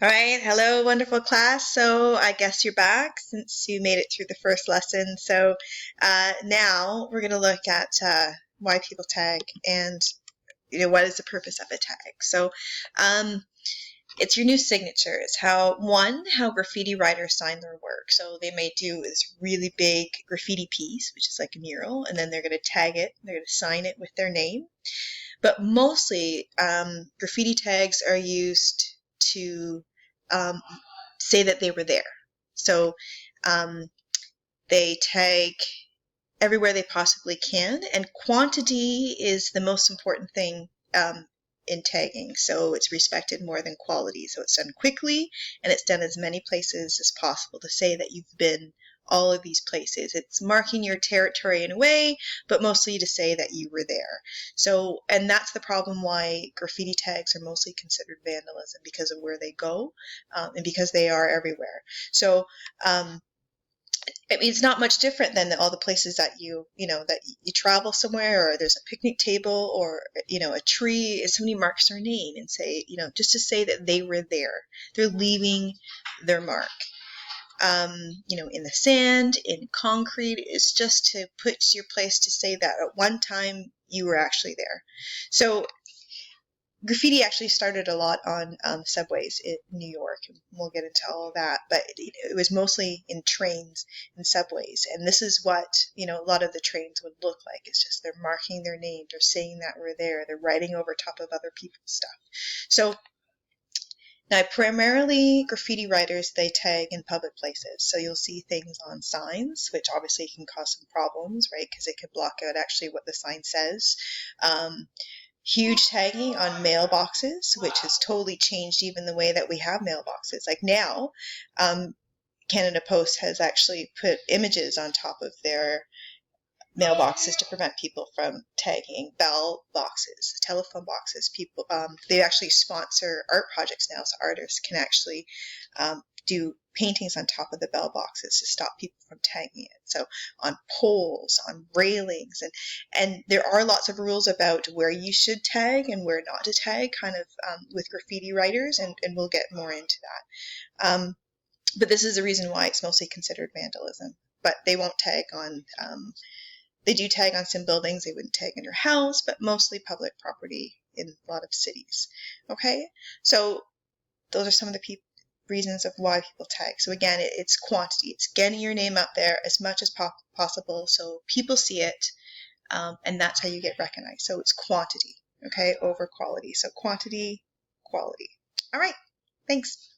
All right, hello, wonderful class. So I guess you're back since you made it through the first lesson. So now we're going to look at why people tag and what is the purpose of a tag. So it's your new signatures. How graffiti writers sign their work. So they may do this really big graffiti piece, which is like a mural, and then they're going to tag it. They're going to sign it with their name. But mostly, graffiti tags are used to um, say that they were there. So they tag everywhere they possibly can, and quantity is the most important thing in tagging. So it's respected more than quality. So it's done quickly, and it's done as many places as possible to say that you've been all of these places. It's marking your territory in a way, but mostly to say that you were there. So, and that's the problem why graffiti tags are mostly considered vandalism, because of where they go, and because they are everywhere. So, I mean, it's not much different than all the places that that you travel somewhere, or there's a picnic table, or a tree, and somebody marks their name and say, just to say that they were there. They're leaving their mark. In the sand, in concrete, it's just to put your place to say that at one time you were actually there. So graffiti actually started a lot on subways in New York, and we'll get into all of that, but it was mostly in trains and subways, and this is what a lot of the trains would look like. It's just they're marking their name, they're saying that we're there, they're writing over top of other people's stuff. So now, primarily graffiti writers, they tag in public places. So you'll see things on signs, which obviously can cause some problems, right? Because it could block out actually what the sign says. Huge tagging on mailboxes, which has totally changed even the way that we have mailboxes. Like now, Canada Post has actually put images on top of their mailboxes to prevent people from tagging. Bell boxes, telephone boxes. People, they actually sponsor art projects now, so artists can actually do paintings on top of the bell boxes to stop people from tagging it. So on poles, on railings, and there are lots of rules about where you should tag and where not to tag, kind of with graffiti writers, and we'll get more into that. But this is the reason why it's mostly considered vandalism. But they won't tag on. They do tag on some buildings. They wouldn't tag on your house, but mostly public property in a lot of cities. Okay, so those are some of the reasons of why people tag. So again, it's quantity. It's getting your name out there as much as possible so people see it, and that's how you get recognized. So it's quantity, okay, over quality. So quantity, quality. All right, thanks.